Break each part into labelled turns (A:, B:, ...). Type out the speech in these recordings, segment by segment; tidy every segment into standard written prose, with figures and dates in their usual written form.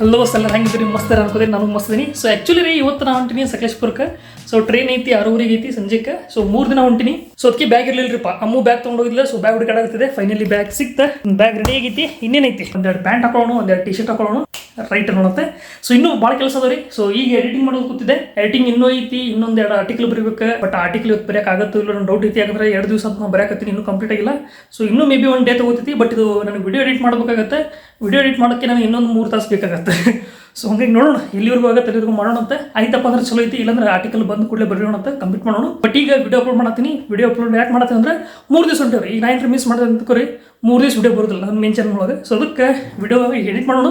A: Hello ಎಲ್ಲ ಹೆಂಗಿದ್ರಿ? ಮಸ್ತ್ ಅನ್ಕೋತೀನಿ, ನಾನು ಮಸ್ತ್ ಇದೀನಿ. ಸೊ ಆ್ಯಕ್ಚುಲಿ ರೀ ಇವತ್ತು ನಾ ಹೊಂಟಿನಿ ಸಕಲೇಶ್ಪುರಕ್ಕೆ. ಸೊ ಟ್ರೈನ್ ಐತಿ 6:30 ಐತಿ ಸಂಜೆಕ್ಕೆ. ಸೊ 3 ದಿನ ಹೊಂಟಿನಿ. ಸೊ ಅದಕ್ಕೆ ಬ್ಯಾಗ್ ಇರಲಿಲ್ಲರಿಪ್ಪ, ಅಮ್ಮು ಬ್ಯಾಗ್ ತೊಗೊಂಡೋಗಿಲ್ಲ. ಸೊ ಬ್ಯಾಗ್ ಹುಡುಕಾಡಾಗ್ತಿದೆ. ಫೈನಲಿ ಬ್ಯಾಗ್ ಸಿಕ್ತ, ಬ್ಯಾಗ್ ರೆಡಿ ಆಗೈತಿ. ಇನ್ನೇನೈತಿ, ಒಂದೆರಡು ಪ್ಯಾಂಟ್ ಹಾಕೊಳ್ಳೋಣ, ಒಂದೆರಡು ಟಿ ಶರ್ಟ್ ಹಾಕೊಳ್ಳೋಣ, ರೈಟ್ ಅನ್ನೋತ್ತೆ. ಸೊ ಇನ್ನೂ ಭಾಳ ಕೆಲಸ ಅದ ರೀ. ಸೊ ಈಗ ಎಡಿಟಿಂಗ್ ಮಾಡೋದು ಕೂತಿದೆ. ಎಡಿಟಿಂಗ್ ಇನ್ನೂ ಐತಿ, ಇನ್ನೊಂದೆರಡು ಆರ್ಟಿಕಲ್ ಬರೀಬೇಕು. ಬಟ್ ಆರ್ಟಿಕಲ್ ಇವತ್ತು ಬರೆಯೋಕೆ ಆಗುತ್ತೋ ಇಲ್ಲ ನನ್ನ ಡೌಟ್ ಐತಿ. ಯಾಕಂದ್ರೆ 2 ದಿವಸ ನಾವು ಬರೆಯಕತ್ತೀನಿ, ಇನ್ನೂ ಕಂಪ್ಲೀಟ್ ಆಗಿಲ್ಲ. ಸೊ ಇನ್ನೂ ಮೇ ಬಿ 1 ಡೇ ತಗೋತೈತಿ. ಬಟ್ ಇದು ನನಗೆ ವಿಡಿಯೋ ಎಡಿಟ್ ಮಾಡಬೇಕಾಗತ್ತೆ. ವಿಡಿಯೋ ಎಡಿಟ್ ಮಾಡೋಕ್ಕೆ ನನಗೆ ಇನ್ನೊಂದು 3 ತಾಸು ಬೇಕಾಗತ್ತೆ. ಸೊ ಹಂಗಾಗಿ ನೋಡೋಣ, ಎಲ್ಲಿವರೆಗೂ ಆಗುತ್ತೆ ಅಲ್ಲಿವರೆಗೂ ಮಾಡೋಣ ಅಂತ. ಆಯ್ತಪ್ಪ ಅಂದ್ರೆ ಚಲೋ ಐತಿ, ಇಲ್ಲಾಂದ್ರೆ ಆರ್ಟಿಕಲ್ ಬಂದು ಕೂಡಲೇ ಬರೋಣ ಅಂತ ಕಂಪ್ಲೀಟ್ ಮಾಡೋಣ. ಬಟ್ ಈಗ ವಿಡಿಯೋ ಅಪ್ಲೋಡ್ ಮಾಡತ್ತೀನಿ. ವಿಡಿಯೋ ಅಪ್ಲೋಡ್ ಯಾಕೆ ಮಾಡತ್ತೀನಿ ಅಂದ್ರೆ 3 ದಿವಸ ಹೊಂಟೇವ್ರಿ. ಈಗ 9 ಮಿಸ್ ಮಾಡಿದೆ ಅಂದ್ಕೋರಿ, 3 ದಿವಸ ವಿಡಿಯೋ ಬರೋದಿಲ್ಲ ನನ್ನ ಮೇನ್ ಚಾನಲ್ ಒಳಗೆ. ಸೊ ಅದಕ್ಕೆ ವಿಡಿಯೋ ಎಡಿಟ್ ಮಾಡೋಣ,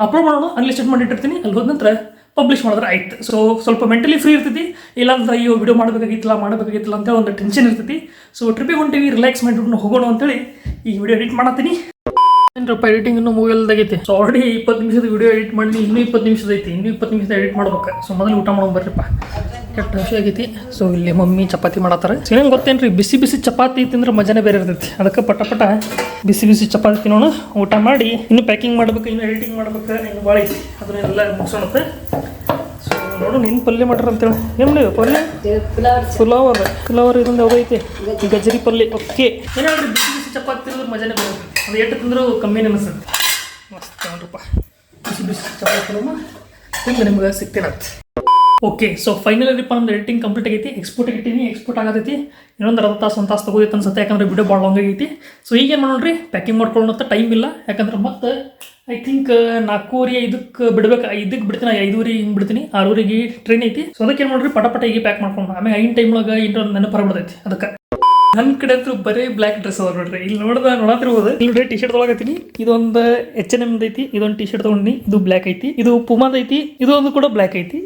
A: ಅಪ್ಲೋಡ್ ಮಾಡೋಣ, ಅನ್ಲಿಸ್ಟೆಡ್ ಮಾಡಿಟ್ಟಿರ್ತೀನಿ. ಅಲ್ಲಿ ಹೋದ ನಂತರ ಪಬ್ಲಿಷ್ ಮಾಡಿದ್ರೆ ಆಯ್ತು. ಸೊ ಸ್ವಲ್ಪ ಮೆಂಟಲಿ ಫ್ರೀ ಇರ್ತೈತಿ. ಇಲ್ಲಾಂದ್ರೆ ಅಯ್ಯೋ ವಿಡಿಯೋ ಮಾಡಬೇಕಾಗಿತ್ತಲ್ಲ ಅಂತ ಒಂದು ಟೆನ್ಷನ್ ಇರ್ತೈತಿ. ಸೊ ಟ್ರಿಪ್ಪಿಗೆ ಹೊಂಟೀವಿ, ರಿಲ್ಯಾಕ್ಸ್ ಮಾಡಿಬಿಟ್ಟು ಹೋಗೋಣ ಅಂತೇಳಿ ಈ ವಿಡಿಯೋ ಎಡಿಟ್ ಮಾಡತ್ತೀನಿ. ಏನಪ್ಪ ಎಡಿಟಿಂಗ್ ಇನ್ನೂ ಮೂವಿಲ್ದಾಗೈತಿ. ಸೊ ಆಲ್ರೆಡಿ 20 ನಿಮಿಷದ ವಿಡಿಯೋ ಎಡಿಟ್ ಮಾಡಿ, ಇನ್ನೂ 20 ನಿಮಿಷದ ಐತಿ, ಇನ್ನೂ 20 ನಿಮಿಷದ ಎಡಿಟ್ ಮಾಡ್ಬೇಕು. ಸೊ ಮೊದಲು ಊಟ ಮಾಡೋಣ ಬರ್ರಿಪ್ಪ, ಕೆಟ್ಟ ಹಸಿ ಆಗೈತಿ. ಸೊ ಇಲ್ಲಿ ಮಮ್ಮಿ ಚಪಾತಿ ಮಾಡತ್ತಾರೆ. ಸೊ ಏನಂಗೆ ಗೊತ್ತೇನ್ರಿ, ಬಿಸಿ ಬಿಸಿ ಚಪಾತಿ ತಿಂದ್ರೆ ಮಜಾನೇ ಬೇರೆ ಇರ್ತೈತಿ. ಅದಕ್ಕೆ ಪಟ ಬಿಸಿ ಬಿಸಿ ಚಪಾತಿ ತಿನ್ನೋಣ, ಊಟ ಮಾಡಿ. ಇನ್ನು ಪ್ಯಾಕಿಂಗ್ ಮಾಡ್ಬೇಕು, ಇನ್ನು ಎಡಿಟಿಂಗ್ ಮಾಡ್ಬೇಕು, ಇನ್ನು ಭಾಳ ಐತಿ. ಅದನ್ನೆಲ್ಲ ಮುಗಿಸೋಣತ್ತೆ. ಸೊ ನೋಡು, ನಿನ್ನ ಪಲ್ಯ ಮಾಡ್ರ ಅಂತೇಳಿ. ಏನು ನೀವು ಪಲ್ಯ? ಪುಲಾವರ್ ಇದೊಂದು ಯಾವುದೋ ಐತಿ, ಗಜರಿ ಪಲ್ಯ. ಓಕೆ, ಏನು ಹೇಳ್ರಿ, ಬಿಸಿ ಬಿಸಿ ಚಪಾತಿ ತಿಂದ್ರೆ ಮಜಾನೇ ಬೇರೆ ಇರ್ತೈತಿ. ಅದು ಎಷ್ಟು ತಿಂದರೂ ಕಮ್ಮಿನೇ ಅನಿಸುತ್ತೆ. ಮಸ್ತ್ ನೋಡ್ರಪ್ಪ, ಬಿಸಿ ಬಿಸಿ ಚಪಾತಿ ತಿಂದು ನಿಮ್ಗೆ ಸಿಗ್ತೇನಂತೆ. ಓಕೆ, ಸೊ ಫೈನಲಿಪ್ಪ ನಮ್ದು ಎಡಿಟಿಂಗ್ ಕಂಪ್ಲೀಟ್ ಆಗೈತಿ. ಎಕ್ಸ್ಪೋರ್ಟ್ ಇಟ್ಟಿನಿ, ಎಕ್ಸ್ಪೋರ್ಟ್ ಆಗತೈತಿ. ಇನ್ನೊಂದು ಅರ್ಧ ತಾಸು 1 ತಾಸು ತಗೋದೈತೆ ಅನ್ಸುತ್ತೆ. ಯಾಕಂದ್ರೆ ವಿಡಿಯೋ ಭಾಳ ಲಾಂಗ್ ಆಗೈತಿ. ಸೊ ಈಗೇನು ಮಾಡೋಣ್ರಿ, ಪ್ಯಾಕಿಂಗ್ ಮಾಡ್ಕೊಳ್ಳೋಣ. ಟೈಮ್ ಇಲ್ಲ, ಯಾಕಂದ್ರೆ ಮತ್ತೆ ಐ ಥಿಂಕ್ 4:05 ಬಿಡ್ಬೇಕು. 5ಕ್ಕೆ ಬಿಡ್ತೀನಿ, 5:30 ಹಿಂಗೆ ಬಿಡ್ತೀನಿ. 6:00ಗೆ ಟ್ರೈನ್ ಐತಿ. ಸೊ ಅದಕ್ಕೆ ಏನು ಮಾಡ್ರಿ, ಪಟ ಈಗ ಪ್ಯಾಕ್ ಮಾಡ್ಕೊಂಡು ಆಮೇಲೆ ಐನ್ ಟೈಮ್ ಒಳಗೆ ಇನ್ನೊಂದು ನೆನಪು ಹೊರಬಿಡ್ತೈತಿ. ಅದಕ್ಕೆ ನನ್ನ ಕಡೆ ಅಂತೂ ಬರೀ ಬ್ಲ್ಯಾಕ್ ಡ್ರೆಸ್ ಅದ ನೋಡ್ರಿ. ಇಲ್ಲಿ ನೋಡತ್ತಿರ್ಬೋದು. ಇಲ್ಲಿ ನೋಡ್ರಿ, ಟಿ ಶರ್ಟ್ ತೊಗೊಳಕತ್ತೀನಿ. ಇದೊಂದು H&M ಐತಿ. ಇದೊಂದು ಟಿ ಶರ್ಟ್ ತೊಗೊಂಡಿನಿ, ಇದು ಬ್ಲ್ಯಾಕ್ ಐತಿ. ಇದು ಪುಮಾದ ಐತಿ, ಇದೊಂದು ಕೂಡ ಬ್ಲ್ಯಾಕ್ ಐತಿ.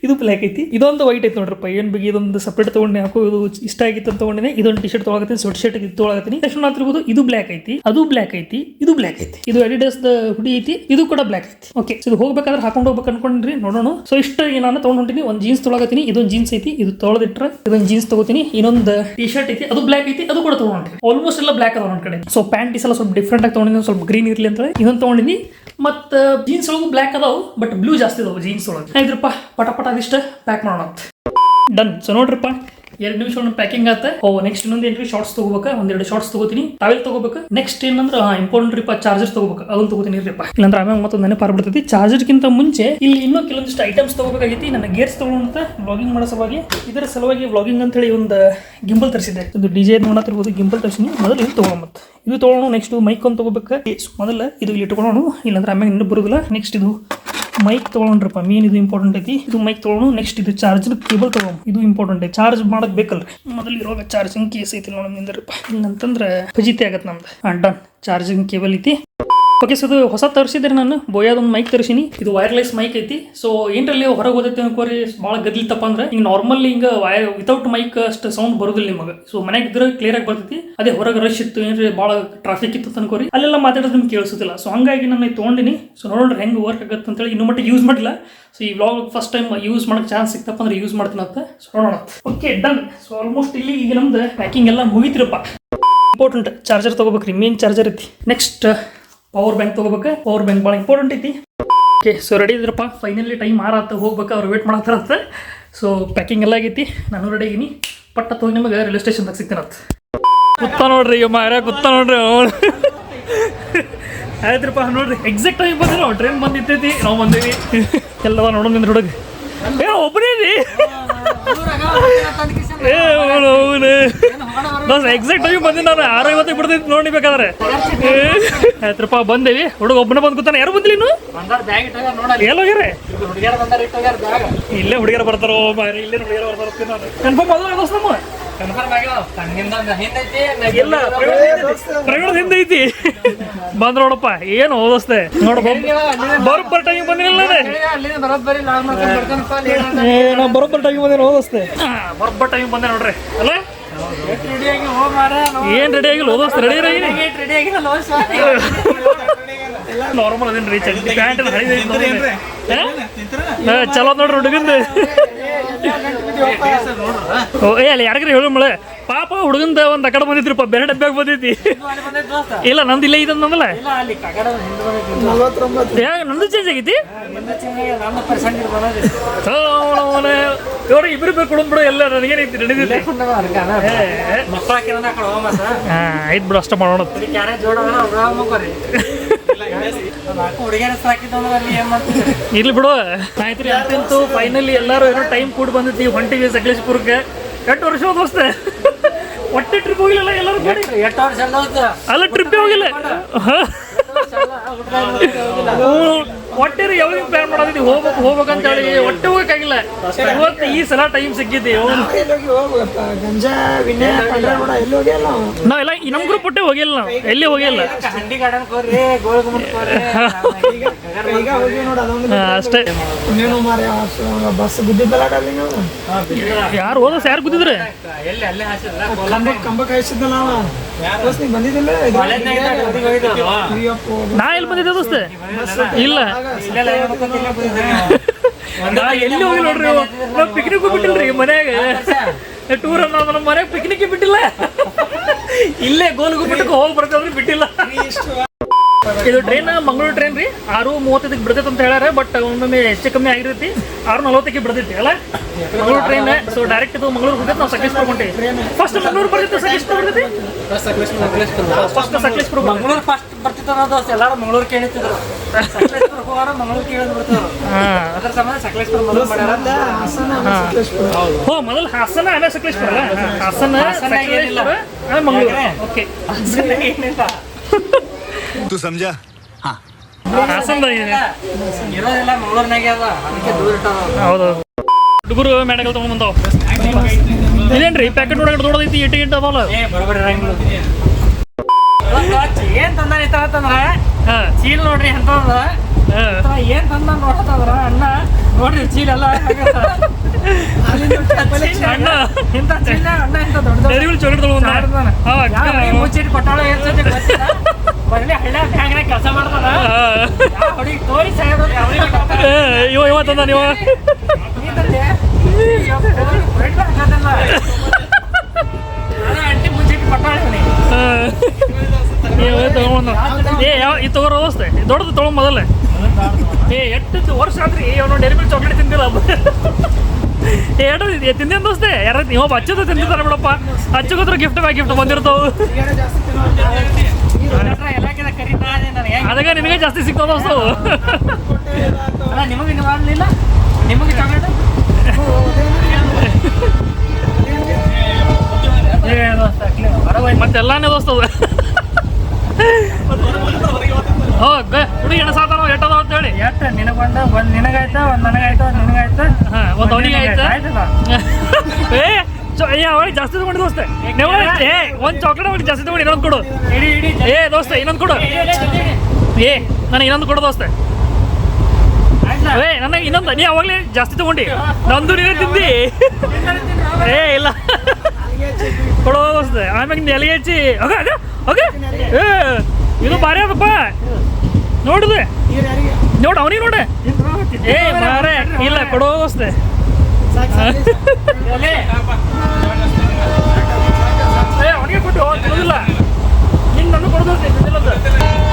A: ಇದು ಬ್ಲ್ಯಾಕ್ ಐತಿ, ಇದೊಂದು ವೈಟ್ ಐತಿ ನೋಡ್ರಪ್ಪ. ಏನು ಬಗ್ಗೆ ಇದೊಂದು ಸಪ್ರೇಟ್ ತೊಗೊಂಡು ಹಾಕೋ, ಇದು ಇಷ್ಟ ಆಗಿತ್ತು ಅಂತ ತೊಗೊಂಡಿನಿ. ಇದೊಂದು ಟಿ ಶರ್ಟ್ ತೊಗೊಳಕತ್ತೀನಿ, ಸ್ವೆಟ್ ಶರ್ಟ್ ಇದು ತೊಗೊಳಕತ್ತೀನಿ. ಎಷ್ಟು ಮಾತಿರ್ಬೋದು, ಇದು ಬ್ಲ್ಯಾಕ್ ಐತಿ, ಅದು ಬ್ಲ್ಯಾಕ್ ಐತಿ, ಇದು ಬ್ಲ್ಯಾಕ್ ಐತಿ. ಇದು ಅಡಿಡಾಸ್ ಹುಡಿ ಐತಿ, ಇದು ಕೂಡ ಬ್ಲ್ಯಾಕ್ ಐತಿ. ಓಕೆ, ಇದು ಹೋಗ್ಬೇಕಾದ್ರೆ ಹಾಕೊಂಡು ಹೋಗ್ಬೇಕು ಅನ್ಕೊಂಡ್ರಿ. ನೋಡೋಣ. ಸೊ ಇಷ್ಟು ನಾನು ತೊಗೊಂಡು ಹೊಂಟಿನಿ. ಒಂದು ಜೀನ್ಸ್ ತೊಗೊಳಕತ್ತೀನಿ, ಇದೊಂದು ಜೀನ್ಸ್ ಐತಿ, ಇದು ತೊಳೆದಿಟ್ರೆ ಇದೊಂದು ಜೀನ್ಸ್ ತಗೋತೀನಿ. ಇನ್ನೊಂದು ಟಿ ಶರ್ಟ್ ಐತಿ, ಅದು ಬ್ಲ್ಯಾಕ್ ಐತಿ, ಅದು ಕೂಡ ತೊಗೊಂಡಿನಿ. ಆಲ್ಮೋಸ್ಟ್ ಎಲ್ಲ ಬ್ಲ್ಯಾಕ್ ಅದ ನನ್ನ ಕಡೆ. ಸೊ ಪ್ಯಾಂಟ್ ಈ ಸಲ ಸ್ವಲ್ಪ ಡಿಫ್ರೆಂಟ್ ಆಗಿ ತೊಗೊಂಡಿನಿ, ಸ್ವಲ್ಪ ಗ್ರೀನ್ ಇರಲಿ ಅಂತ ಇದೊಂದು ತೊಗೊಂಡಿನಿ. ಮತ್ತು ಜೀನ್ಸ್ ಒಳಗೂ ಬ್ಲ್ಯಾಕ್ ಅದಾವು, ಬಟ್ ಬ್ಲೂ ಜಾಸ್ತಿ ಅದಾವು ಜೀನ್ಸ್ ಒಳಗೆ. ಆಯ್ತ್ರಪ್ಪ, ಪಟ ಅದಿಷ್ಟ ಪ್ಯಾಕ್ ಮಾಡೋಣ. ಡನ್. ಸೊ ನೋಡ್ರಿಪ್ಪ, 2 ನಿಮಿಷ ಪ್ಯಾಕಿಂಗ್ ಆತ. ನೆಕ್ಸ್ಟ್ ಇನ್ನೊಂದು ಏನ್ರಿ, ಶಾರ್ಟ್ಸ್ ತಗೋಬೇಕು. 1-2 ಶಾರ್ಟ್ಸ್ ತಗೋತೀನಿ. ಟವೆಲ್ ತಗೋಬೇಕು. ನೆಕ್ಸ್ಟ್ ಏನಂದ್ರೆ ಇಂಪಾರ್ಟೆಂಟ್ ರೀಪ, ಚಾರ್ಜರ್ ತಗೋಬೇಕು. ಅದನ್ನು ತಗೋತೀನಿ ರೀಪ, ಇಲ್ಲಾಂದ್ರೆ ಆಮೇಲೆ ಮತ್ತೊಂದು ನೆನಪು ಬಿಡ್ತೈತಿ. ಚಾರ್ಜರ್ಗಿಂತ ಮುಂಚೆ ಇಲ್ಲಿ ಇನ್ನೂ ಕೆಲವೊಂದಿಷ್ಟು ಐಟಮ್ಸ್ ತಗೋಬೇಕಾಗೈತಿ. ನನ್ನ ಗೇರ್ಸ್ ತಗೊಳ್ಳೋಂತ ವ್ಲಾಗಿಂಗ್ ಮಾಡೋ ಸಲುವಾಗಿ. ಇದರ ಸಲುವಾಗಿ ವ್ಲಾಗಿಂಗ್ ಅಂತ ಹೇಳಿ ಒಂದು ಗಿಂಬಲ್ ತರಿಸಿದೆ. ಇದು DJ ನೋಡತ್ತಿರ್ಬೋದು, ಗಿಂಬಲ್ ತರಿಸಿನಿ. ಮೊದಲು ಇದು ತಗೊಳ್ಳೋ, ಮತ್ತೆ ಇದು ತೊಗೊಳ್ಳೋಣ. ನೆಕ್ಸ್ಟ್ ಮೈಕ್ ಒಂದು ತಗೋಬೇಕು. ಮೊದಲು ಇದು ಇಲ್ಲಿ ಇಟ್ಕೊಳ್ಳೋಣ, ಇಲ್ಲಾಂದ್ರೆ ಆಮೇಲೆ ಇನ್ನೂ ಬರೋದಿಲ್ಲ. ನೆಕ್ಸ್ಟ್ ಇದು ಮೈಕ್ ತೊಗೊಳ್ರಪ್ಪ, ಮೇನ್ ಇದು ಇಂಪಾರ್ಟೆಂಟ್ ಐತಿ. ಇದು ಮೈಕ್ ತೊಗೊಳ್ಳೋಣ. ನೆಕ್ಸ್ಟ್ ಇದು ಚಾರ್ಜರ್ ಕೇಬಲ್ ತೊಗೊಳ್ಳೋಣ, ಇದು ಇಂಪಾರ್ಟೆಂಟ್ ಐತಿ. ಚಾರ್ಜ್ ಮಾಡೋದು ಬೇಕಲ್ರಿ. ಮೊದಲು ಇರೋವಾಗ ಚಾರ್ಜಿಂಗ್ ಕೇಸ್ ಐತಿ ನೋಡೋಣ ನಿಂದ್ರಪ್ಪ, ಇಲ್ಲಂತಂದ್ರೆ ಫಜಿತಿ ಆಗತ್ತೆ ನಮ್ದು. ಡನ್, ಚಾರ್ಜಿಂಗ್ ಕೇಬಲ್ ಐತಿ. ಓಕೆ, ಸೊ ಇದು ಹೊಸ ತರಿಸಿದ್ರೆ ನಾನು ಬೋಯಾದೊಂದು ಮೈಕ್ ತರಿಸಿನಿ. ಇದು ವೈರ್ಲೆಸ್ ಮೈಕ್ ಐತಿ. ಸೊ ಏನ್ರಲ್ಲಿ ಹೊರಗೆ ಹೋದೈತಿ ಅನ್ಕೋರಿ, ಭಾಳ ಗದ್ಲಿತ್ತಪ್ಪ ಅಂದ್ರೆ ಹಿಂಗೆ ನಾರ್ಮಲ್ ಹಿಂಗೆ ವಿತೌಟ್ ಮೈಕ್ ಅಷ್ಟು ಸೌಂಡ್ ಬರೋದಿಲ್ಲ ನಿಮಗೆ. ಸೊ ಮನೆಗೆ ಇದ್ರೆ ಕ್ಲಿಯರ್ ಆಗಿ ಬರ್ತೈತಿ. ಅದೇ ಹೊರಗೆ ರಶ್ ಇತ್ತು, ಏನ್ರಿ ಭಾಳ ಟ್ರಾಫಿಕ್ ಇತ್ತು ಅನ್ಕೋರಿ, ಅಲ್ಲೆಲ್ಲ ಮಾತಾಡೋದು ನಿಮ್ಗೆ ಕೇಳಿಸೋದಿಲ್ಲ. ಸೊ ಹಂಗಾಗಿ ನಾನು ತೊಗೊಂಡಿನಿ. ಸೊ ನೋಡ್ರಿ ಹೆಂಗೆ ವರ್ಕ್ ಆಗುತ್ತೆ ಅಂತೇಳಿ. ಇನ್ನೂ ಮಟ್ಟಿಗೆ ಯೂಸ್ ಮಾಡಿಲ್ಲ. ಸೊ ಈ ವ್ಲಾಗ್ ಫಸ್ಟ್ ಟೈಮ್ ಯೂಸ್ ಮಾಡೋಕ್ಕೆ ಚಾನ್ಸ್ ಸಿಕ್ತಪ್ಪ ಅಂದ್ರೆ ಯೂಸ್ ಮಾಡ್ತೀನಿ ಅಂತ. ಸೊ ನೋಡೋಣ. Okay, done. ಸೊ ಆಲ್ಮೋಸ್ಟ್ ಇಲ್ಲಿ ಈಗ ನಮ್ದು ಪ್ಯಾಕಿಂಗ್ ಎಲ್ಲ ಮುಗಿತಿರಪ್ಪ. ಇಂಪಾರ್ಟೆಂಟ್ ಚಾರ್ಜರ್ ತೊಗೋಬೇಕ್ರಿ, ಮೇನ್ ಚಾರ್ಜರ್ ಐತಿ. ನೆಕ್ಸ್ಟ್ ಪವರ್ ಬ್ಯಾಂಕ್ ತೊಗೋಬೇಕು. ಪವರ್ ಬ್ಯಾಂಕ್ ಭಾಳ ಇಂಪಾರ್ಟೆಂಟ್ ಐತಿ. ಓಕೆ, ಸೊ ರೆಡಿ ಇದ್ರಪ್ಪ. ಫೈನಲಿ ಟೈಮ್ 6 ಹೋಗ್ಬೇಕು, ಅವ್ರು ವೇಟ್ ಮಾಡತ್ತಾರಂತ. ಸೊ ಪ್ಯಾಕಿಂಗ್ ಎಲ್ಲ ಆಗೈತಿ, ನಾನು ರೆಡಿ ಆಗೀನಿ. ಪಟ್ಟ ಹೋಗಿ ನಿಮಗೆ ರೈಲ್ವೆ ಸ್ಟೇಷನ್ದಾಗ ಸಿಗ್ತೀನಂತ. ಕುತ್ತ ನೋಡ್ರಿ, ಈಗ ಮಾರ ಕುತ್ತ ನೋಡ್ರಿ. ಆಯ್ತ್ರಪ್ಪ, ನೋಡ್ರಿ ಎಕ್ಸಾಕ್ಟ್ ಟೈಮ್ ಬಂದ್ರೆ ನಾವು ಟ್ರೈನ್ ಬಂದಿರ್ತೈತಿ, ನಾವು ಬಂದೀವಿ. ಎಲ್ಲವ ನೋಡೋಣ ನಿಂದ್ರೆ ಹುಡುಗಿ. ಒಬ್ಬನೇ ರೀ, ಎಕ್ಸಾಕ್ಟ್ ಟೈಮ್ ಬಂದಿ. ನಾನು 6:50 ಬಿಡ್ತೈತಿ ನೋಡಿ ಬೇಕಾದ್ರೆ. ಆಯ್ತ್ರಪ್ಪ, ಬಂದೇವಿ. ಹುಡುಗ ಒಬ್ಬನೇ ಬಂದು ಕೂತಾನೆ. ಯಾರು ಬಂದಿಲ್ಲ ಇನ್ನು? ಎಲ್ಲೋಗ್ಯಾರ? ಇಲ್ಲೇ ಹುಡುಗಿಯರು ಬರ್ತಾರೋ, ಇಲ್ಲೇ ಹುಡುಗಿಯರು ಬರ್ತಾರ. ಕನ್ಫರ್ಮ್ ಅದ ದೋಸ್ತ ನಮ್ಮ ಎಲ್ಲ ಪ್ರೈವೇಟ್ ಹಿಂದೆ ಐತಿ. ಬಂದ್ ನೋಡಪ್ಪ, ಏನು ಓದಿಸ್ತೆ ನೋಡ. ಬರೋಬ್ಬರ್ ಟೈಮ್ ಬಂದಿಲ್ಲ, ನಾ ಬರೋಬ್ಬರ್ ಟೈಮ್ ಬಂದೇನು ಓದಿಸ್ತೆ. ಬರೋಬ್ಬರ್ ಟೈಮ್ ಬಂದೆ ನೋಡ್ರಿ. ಅಲ್ಲ ಏನ್ ರೆಡಿ ಆಗಿಲ್ಲ ಓದಿಸ್ತೆ. ರೆಡಿ ನಾರ್ಮಲ್ ಅದೇನು ರೀ ಚಡ್ಡಿ ಪ್ಯಾಂಟ್ ಚಲೋ ನೋಡ್ರಿ ಹುಡುಗಂದು ಏ ಅಲ್ಲಿ ಯಾರಿಗ್ರಿ ಹೇಳು ಮಳೆ ಪಾಪ ಹುಡುಗಂದ ಒಂದು ಆ ಕಡೆ ಬಂದಿದ್ರಿಪ್ಪ ಬೇರೆ ಡಬ್ಬ್ಯಾಗ ಬಂದೈತಿ ಇಲ್ಲ ನಂದು ಇಲ್ಲ ಇದಂದಲ್ಲ ನಂದು ಚೇಂಜ್ ಆಗೈತಿ ಇವ್ರು ಇಬ್ರು ಬೇಕು ಕೊಡೋದು ಬಿಡು ಎಲ್ಲ ನನಗೇನೈತಿ ನಡೀತೈತಿ ಆಯ್ತು ಬಿಡು ಅಷ್ಟ ಮಾಡೋಣ ಇರ್ಲಿ ಬಿಡು ಆಯ್ತು ರೀ ಅಂತಂತೂ ಫೈನಲಿ ಎಲ್ಲರೂ ಏನೋ ಟೈಮ್ ಕೂಡ ಬಂದೈತಿ ಹೊಂಟಿವಿ ಸಕಲೇಶ್ಪುರಕ್ಕೆ 8 ವರ್ಷ ಹೋದೋಸ್ತೆ ಒಟ್ಟೆ ಟ್ರಿಪ್ ಹೋಗಿಲ್ಲ ಎಲ್ಲರೂ ಅಲ್ಲ ಟ್ರಿಪ್ಪೇ ಹೋಗಿಲ್ಲ ಒಟ್ಟೆ ಯಾವಾಗ ಪ್ಲಾನ್ ಮಾಡೋದಿದ್ವಿ ಹೋಗ್ಬೇಕಂತ ಹೇಳಿ ಒಟ್ಟೆ ಹೋಗಕ್ಕಾಗಿಲ್ಲ ಇವತ್ತು ಈ ಸಲ ಟೈಮ್ ಸಿಕ್ಕಿದ್ದೆ ನಾವೆಲ್ಲ ನಮ್ ಗ್ರೂಪ್ ಒಟ್ಟೆ ಹೋಗಿಲ್ಲ ನಾವು ಎಲ್ಲಿ ಹೋಗಿಲ್ಲ ಅಷ್ಟೇ
B: ಬಸ್ ಗುದ್ದಿದ್ದಲ್ಲ
A: ಯಾರು ಹೋದ ಯಾರು ಗುದ್ದಿದ್ರೆ
B: ಕಂಬಕ್ಕೆ ಹಾಯಿಸಿದ್ದಲ್ಲ ಬಂದಿದ್ದಿಲ್ಲ
A: ನಾ ಎಲ್ಲಿ ಬಂದಿದ್ದೆ ದೋಸ್ತೆ ಇಲ್ಲ ನಾ ಎಲ್ಲಿ ಹೋಗಿ ನೋಡ್ರಿ ನಾವು ಪಿಕ್ನಿಕ್ ಬಿಟ್ಟಿಲ್ರಿ ಮನ್ಯಾಗ ಟೂರ್ ಅನ್ನೋ ನಮ್ಮ ಮನ್ಯಾಗ ಪಿಕ್ನಿಕ್ ಬಿಟ್ಟಿಲ್ಲ ಇಲ್ಲೇ ಗೋಲ್ಗು ಬಿಟ್ಟಕ್ಕೆ ಹೋಗಿ ಬರ್ತೇವ್ರಿ ಬಿಟ್ಟಿಲ್ಲ ಇದು ಟ್ರೈನ್ ಮಂಗಳೂರು ಟ್ರೈನ್ ರೀ 6:35 ಬಿಡ್ತೈತೆ ಅಂತ ಹೇಳ್ಯಾರ ಬಟ್ ಒಮ್ಮೊಮ್ಮೆ ಹೆಚ್ಚು ಕಮ್ಮಿ ಆಗಿರ್ತೈತಿ 6:40 ಬಿಡ್ತೈತಿ ಅಲ್ಲ ಮಂಗಳೂರು ಟ್ರೈನ್ ಸೊ ಡೈರೆಕ್ಟ್ ಇದು ಮಂಗಳೂರು ಹೋಗ್ತೈತೆ ನಾವು ಸಕಲೇಶ್ಪುರ ಹೊಂಟೇವಿ ಫಸ್ಟ್ ಮಂಗಳೂರು ಬರ್ತೈತೆ ಸಕಲೇಶ್ಪುರ ಬರ್ತೈತಿ ಫಸ್ಟ್ ಸಕಲೇಶ್ಪುರ
C: ಮಂಗಳೂರು ಫಸ್ಟ್ ಬರ್ತಿತ್ತು ಅನ್ನೋದು ಎಲ್ಲರೂ ಮಂಗಳೂರು ಕೇಳಿತಿದ್ರು ಸಕಲೇಶ್ಪುರ ಹೋಗಾರ ಮಂಗಳೂರು ಕೇಳೋದು ಬರ್ತಿದ್ರು ಅದ್ರ ಸಂಬಂಧ ಸಕಲೇಶ್ಪುರ ಮಂಗಳೂರು ಮಾಡ್ಯಾರ
A: ಹೋ ಮೊದಲು ಹಾಸನ ಆಮೇಲೆ ಸಕಲೇಶ್ಪುರ ಅಲ್ಲ ಹಾಸನ ಸಕಲೇಶ್ಪುರ ಆಮೇಲೆ ಮಂಗಳೂರು ಓಕೆ
C: ಏನಿಲ್ಲ
D: तू समझा हाँ
A: ಹಾಸನ
C: ಇರೋದೆಲ್ಲ ಮಂಗಳೂರಿನಾಗೆ ಅದ ಅದಕ್ಕೆ ದೂರ ಇಟ್ಟಾರ
A: ಹೌದು ಹುಡುಗರು ಮ್ಯಾಡಗಲ್ ತಗೊಂಡ್ ಬಂದಾವ ಇದೇನ್ರಿ ಪ್ಯಾಕೆಟ್ ನೋಡಕ್ಕೆ ದೊಡ್ಡದೈತಿ ಎಂಟು ಅದಲ್ಲ
C: ಬರೋಬರಿ ಏನ್ ತಂದಾನ ಅಂತಂದ್ರ ಚೀಲ್ ನೋಡ್ರಿ ಅಂತಂದ್ರ ಏನ್ ತಂದ ನೋಡತ್ತಂದ್ರ ಅಣ್ಣ ನೋಡ್ರಿ ಚೀಲ ಎಲ್ಲ
A: ಅಣ್ಣ
C: ಇಂಥ ಚೀಲ ಅಣ್ಣ ಇಂಥ ದೊಡ್ಡ
A: ಚಾಕ್ಲೇಟ್
C: ಮುಚ್ಚಿಟ್ಟು ಪಟ್ಟಾಳ ಬರ್ಲಿ ಹಳ್ಳಿ ಹ್ಯಾಂಗನ ಕೆಲಸ ಮಾಡ್ತಾನ ಹುಡುಗಿ ತೋರಿ
A: ಇವ ತಂದ ನೀವು
C: ಅಂಟಿ ಮುಚ್ಚಿಟ್ಟು ಪಟ್ಟಾಳ
A: ತಗೊಂಡ್ ಏ ಇದು ತಗೋರ ಅವಸ್ಥೆ ದೊಡ್ಡದು ತಗೊಂಡ್ ಮೊದಲೇ ಏ 8 ವರ್ಷ ಆದ್ರಿ ಅವನು ಡೈರಿ ಮಿಲ್ಕ್ ಚಾಕ್ಲೇಟ್ ತಿಂದಿಲ್ಲ ಎರಡು ತಿಂದೆ ದೋಸ್ತೆ ಯಾರ ನೀವು ಹಚ್ಚೋದು ತಿಂದಿರ್ತಾರ ಬಿಡಪ್ಪ ಹಚ್ಚೋದ್ರ ಗಿಫ್ಟ್ ಬ್ಯಾಗ್ ಗಿಫ್ಟ್ ಬಂದಿರ್ತಾವು ಅದಕ್ಕೆ ನಿನಗೆ ಜಾಸ್ತಿ ಸಿಗ್ತಾವ ದೋಸ್ತವು
C: ನಿಮಗೆ ಮಾಡಲಿಲ್ಲ ನಿಮಗೆ ಚಾಕ್ಲೇಟ್
A: ಮತ್ತೆಲ್ಲಾನೇ ದೋಸ್ತದ ಹುಡುಗಿ ಎಣ ಸಾತಾನ ಎಟ್ಟದ ಅಂತ ಹೇಳಿ
C: ಎಷ್ಟ ನಿನಗೊಂಡ ಒಂದ್ ನಿನಗಾಯ್ತಾ ಒಂದ್ ನನಗಾಯ್ತಾ ಒಂದ್ ನಿನಗಾಯ್ತಾ
A: ಒಂದು ಅವನಿಗೆ ಆಯ್ತಾ ಅವಳಿಗೆ ಜಾಸ್ತಿ ತಗೊಂಡು ದೋಸ್ತೆ ಒಂದು ಚಾಕ್ಲೇಟ್ ಅವಳಿಗೆ ಜಾಸ್ತಿ ತಗೊಂಡು ಇನ್ನೊಂದು ಕೊಡು ಏ ದೋಸ್ತೆ ಇನ್ನೊಂದು ಕೊಡು ಏ ನನಗೆ ಇನ್ನೊಂದು ಕೊಡು ದೋಸ್ತೆ ಏ ನನಗೆ ಇನ್ನೊಂದು ನೀ ಅವಾಗಲೇ ಜಾಸ್ತಿ ತಗೊಂಡು ನಂದು ನೀನೇ ತಿಂದಿ ಏ ಇಲ್ಲ ಕೊಡೋ ದೋಸ್ತೆ ಆಮ್ಯಾಗ ನೆಲೆಗೆ ಹಚ್ಚಿ ಓಕೆ ಏ ಇದು ಭಾರಿ ಅದಪ್ಪ ನೋಡುದು ನೋಡು ಅವನಿಗೆ ನೋಡೆ ಏ ಮಾರೇ ಇಲ್ಲ ಕೊಡೋ ದೋಸ್ತೆ ಅವನಿಗೆ ಕೊಟ್ಟು ತಿನ್ನೋದಿಲ್ಲ ನಿನ್ನ ನನ್ನ ಕೊಡೋದು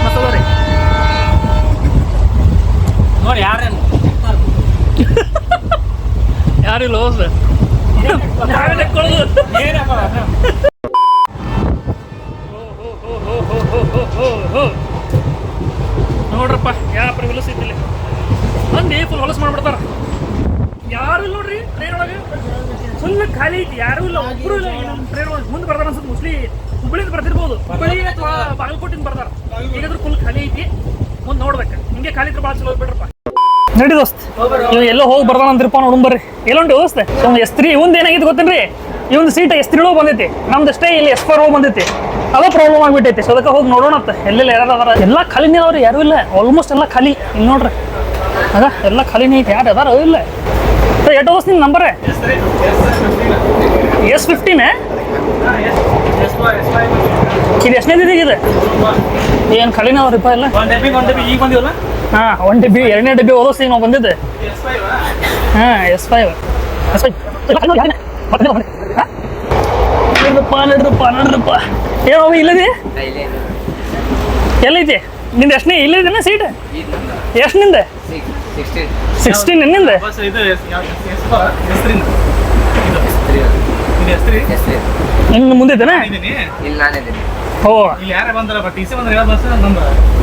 A: ಮತ್ತೋರಿ
C: ನೋಡಿ ಯಾರೇನು
A: ಯಾರಿಲ್ಲ ಹೋಸ್ ಕೊಡೋದು ನೋಡ್ರಪ್ಪ ಯಾವ ಹೊಲಸು ಐತಿಲ್ಲ ಮಂದಿ ಫುಲ್ ಹೊಲಸು ಮಾಡ್ಬಿಡ್ತಾರ ಯಾರು ಇಲ್ಲ ನೋಡ್ರಿ ಟ್ರೈನ್ ಒಳಗೆ ಫುಲ್ ಖಾಲಿ ಐತಿ ಯಾರು ಇಲ್ಲ ಒಬ್ಬರು ಇಲ್ಲ ಟ್ರೈನ್ ಒಳಗೆ ಮುಂದೆ ಬರ್ತಾರ ಅನ್ಸುತ್ತೆ ಮೋಸ್ಟ್ಲಿ ಹುಬ್ಬಳ್ಳಿಯಿಂದ ಬರ್ತಿರ್ಬೋದು ಹುಬ್ಬಳ್ಳಿ ಅಥವಾ ಬಾಗಲಕೋಟಿಂದ ಬರ್ತಾರ ಈಗಾದ್ರೂ ಫುಲ್ ಖಾಲಿ ಐತಿ ಮುಂದೆ ನೋಡ್ಬೇಕು ಹಿಂಗೆ ಖಾಲಿ ಇದ್ರೆ ಭಾಳ ಚಲೋ ಬಿಡ್ರಪ್ಪ ನಡಿ ದೋಸ್ತ್ ನೀವು ಎಲ್ಲೋ ಹೋಗಿ ಬರ್ದಾನ ಅಂತಿರಪ್ಪ ನೋಡ್ ಬರ್ರಿ ಎಲ್ಲೊಂಡು ದೋಸ್ತೆ ಒಂದು S3 ಇವಂದು ಏನಾಗಿತ್ತು ಗೊತ್ತೇನ್ರಿ ಈ ಒಂದು ಸೀಟ್ S3 ಒಳಗೆ ಬಂದೈತಿ ನಮ್ದು ಅಷ್ಟೇ ಇಲ್ಲಿ S4 ಬಂದೈತಿ ಅದೇ ಪ್ರಾಬ್ಲಮ್ ಆಗ್ಬಿಟ್ಟೈತಿ ಸೊ ಅದಕ್ಕೆ ಹೋಗಿ ನೋಡೋಣ ಎಲ್ಲೆಲ್ಲ ಯಾರು ಅದಾರ ಎಲ್ಲ ಖಾಲಿನೇ ಅವ್ರಿ ಯಾರು ಇಲ್ಲ ಆಲ್ಮೋಸ್ಟ್ ಎಲ್ಲ ಖಾಲಿ ಇಲ್ಲಿ ನೋಡ್ರಿ ಅದ ಎಲ್ಲ ಖಾಲಿನೇ ಐತಿ ಯಾರು ಅದಾರ ಇಲ್ಲ ಎಷ್ಟು ದೋಸ್ತ್ ನಿನ್ನ ನಂಬರೇ S15 ಇದು ಎಷ್ಟನೇ ಇದೆ ಏನು ಖಾಲಿನ ಅವ್ರಪ್ಪ ಇಲ್ಲ
C: ಒಂದು ಡಬ್ಬಿ ಈಗ ಬಂದಿವಲ್ಲ
A: ಹಾಂ 1 ಡಬ್ಬಿ 2ನೇ ಡಬ್ಬಿ ಓದಿಸ್ತೀವಿ ನಾವು ಬಂದಿದ್ದೆ ಹಾಂ S5 ನೋಡ್ರಪ್ಪ ಏನೋ ಇಲ್ಲದೆ ಎಲ್ಲೈತಿ ನಿಂದ ಎಷ್ಟನೇ ಇಲ್ಲಿದ್ದೇನೆ ಸೀಟ್ ಎಷ್ಟು ನಿಂದೆ 16 ನಿಂದ
C: ಬಸ್ ಇದು
A: ನಿನ್ನ ಮುಂದಿದ್ದೇನೆ ಓ
C: ಇಲ್ಲಿ ಯಾರೇ ಬಂದಾರ ಬಟ್ ಟಿಸಿ ಬಂದ್ರೆ ಬಸ್ ನಮ್ಮ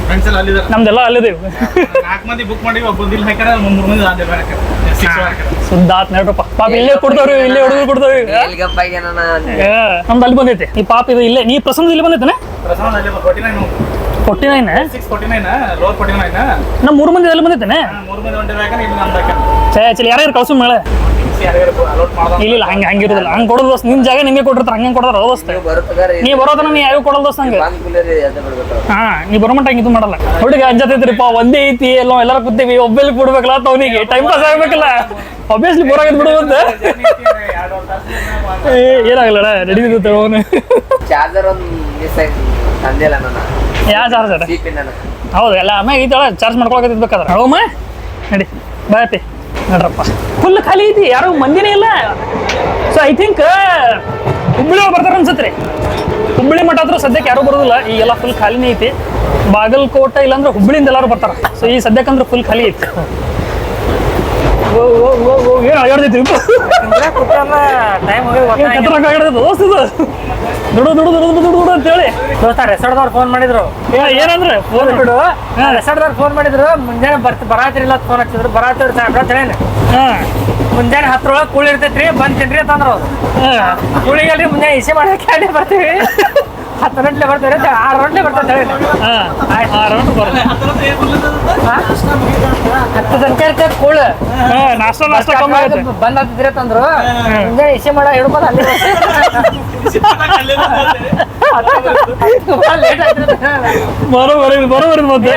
C: ಫ್ರೆಂಡ್ಸ್ ಎಲ್ಲ ಅಲ್ಲಿದ್ದಾರೆ
A: ನಮ್ದೆಲ್ಲ ಅಲ್ಲಿದ್ದೇವೆ
C: 4 ಮಂದಿ ಬುಕ್ ಮಾಡಿ ಒಬ್ಬ ಇಲ್ಲಿ ಹಾಕ್ಯಾರ 3 ಮಂದಿ ಆದೆ ಬರಕ್ಕೆ
A: ಸುದ್ದ ಆತ್ ನೋಡ್ರಪ್ಪ ಪಾಪ ಇಲ್ಲೇ ಕೊಡ್ತಾವ್ರಿ ಇಲ್ಲೇ ಹುಡುಗರು ಕೊಡ್ತಾವ್ರಿ ನಮ್ದು ಅಲ್ಲಿ ಬಂದೈತಿ ಈ ಪಾಪ ಇದು ಇಲ್ಲೇ ನೀ ಪ್ರಸನ್ನ ಇಲ್ಲಿ ಬಂದೈತೇನೆ
C: ಪ್ರಸನ್ನ ಅಲ್ಲಿ
A: 49
C: 649 ಲೋರ್ 49
A: ನಮ್ಮ 3 ಮಂದಿ ಅಲ್ಲಿ ಬಂದೈತೇನೆ
C: 3 ಮಂದಿ ಹೊಂಟಿದಾಗ ಇಲ್ಲಿ ನಮ್ದು ಹಾಕ್ಯಾರ
A: ಚಲಿ ಯಾರ್ಯಾರು ಕಳ್ಸು ಮೇಳೆ ಇಲ್ಲ ಹಂಗಿರೋದಿಲ್ಲ ಹಂಗೆ ಕೊಡೋದು ದೋಸ್ತ ನಿನ್ ಜಾಗ ನಿಮಗೆ ಕೊಟ್ಟಿರ್ತಾರೆ ಹಂಗೆ ಕೊಡ್ತಾರ ದೋಸ್ತ ನೀ ಬರೋದನ್ನ ನೀ ಯಾವ ಕೊಡೋದು ದೋಸ್ತ ಹಂಗೆ ಹಾ ನೀ ಬರೋಮಂಟ ಹಂಗೆ ಇದು ಮಾಡಲ್ಲ ಹುಡುಗ ಅಂಜತೈತ್ರಿಪ್ಪ ಒಂದೇ ಐತಿ ಎಲ್ಲರೂ ಕೂತೀವಿ ಒಬ್ಬಲ್ಲಿ ಕೊಡ್ಬೇಕಲ್ಲ ಅವನಿಗೆ ಟೈಮ್ ಪಾಸ್ ಆಗ್ಬೇಕಲ್ಲ ಆಬ್ವಿಯಸ್ಲಿ ಬೋರ್ ಆಗಿದ್ ಬಿಡುವಂತ ಏನಾಗಲ್ಲ ನಡೀತಿದ್ದ ಅವನು
E: ಚಾರ್ಜರ್ ಒಂದು ಮಿಸ್ ಆಗಿ ತಂದಿಲ್ಲ ನಾನು
A: ಯಾವ ಚಾರ್ಜರ್
E: ದೀಪಿನ
A: ಹೌದು ಎಲ್ಲ ಆಮೇಲೆ ಐತಳ ಚಾರ್ಜ್ ಮಾಡ್ಕೊಳಕತ್ತಿರ್ಬೇಕಾದ್ರೆ ಅವಮ್ಮ ನಡಿ ಬಾಯಪ್ಪಿ ನೋಡ್ರಪ್ಪ ಫುಲ್ ಖಾಲಿ ಐತಿ ಯಾರು ಮಂದಿನೇ ಇಲ್ಲ ಸೊ ಐ ಥಿಂಕ್ ಹುಬ್ಬಳ್ಳಿ ಬರ್ತಾರ ಅನ್ಸತ್ರಿ ಹುಬ್ಬಳ್ಳಿ ಮಠ ಹತ್ರ ಸದ್ಯಕ್ಕೆ ಯಾರು ಬರೋದಿಲ್ಲ ಈಗೆಲ್ಲ ಫುಲ್ ಖಾಲಿನೇ ಐತಿ ಬಾಗಲಕೋಟೆ ಇಲ್ಲಾಂದ್ರೆ ಹುಬ್ಬಳ್ಳಿಯಿಂದ ಎಲ್ಲರೂ ಬರ್ತಾರ ಸೊ ಈ ಸದ್ಯಕ್ಕಂದ್ರೆ ಫುಲ್ ಖಾಲಿ ಐತಿ ಏನು ಅಗಾಡ್ತೈತಿ
C: ಟೈಮ್
A: ದೋಸ್ತದು ದುಡು ಅಂತೇಳಿ
C: ದೋಸ್ತ ರೆಸಾರ್ಟ್ದವ್ರು ಫೋನ್ ಮಾಡಿದ್ರು
A: ಏನಂದ್ರೆ
C: ಫೋನ್ ಬಿಡು ರೆಸಾರ್ಟ್ದವ್ರು ಫೋನ್ ಮಾಡಿದ್ರು ಮುಂಜಾನೆ ಬರಾತಿರಿಲ್ಲ ಫೋನ್ ಹಚ್ಚಿದ್ರು ಬರಾತಿರಿ ಹೇಳೇನೆ ಮುಂಜಾನೆ 10 ಒಳಗೆ ಕೂಳಿ ಇರ್ತೈತ್ರಿ ಬಂದ್ ತಿನ್ರಿ ಅಂತಂದ್ರು ಅವ್ರು ಕೂಳಿಗಲ್ರಿ ಮುಂಜಾನೆ ಇಸಿ ಮಾಡಕ್ಕೆ ಕ್ಯಾಂಡಿ ಬರ್ತೀವಿ 10 ಗಂಟೆ ಬರ್ತೀವಿ 6 ಗಂಟೆ ಬರ್ತೈತೆ ಹೇಳಿ 10 ಗಂಟೆ ಇರ್ತೈತೆ ಕೂಳು
A: ನಾಷ್ಟ
C: ಬಂದ್ ಆಗ್ತಿದ್ರಿ ಅಂತಂದ್ರು ಮುಂಜಾನೆ ಇಸಿ ಮಾಡ ಹಿಡ್ಕೊಂಡು ಅಲ್ಲಿ ಲೇಟ್
A: ಬರೋಬರಿ ಮತ್ತೆ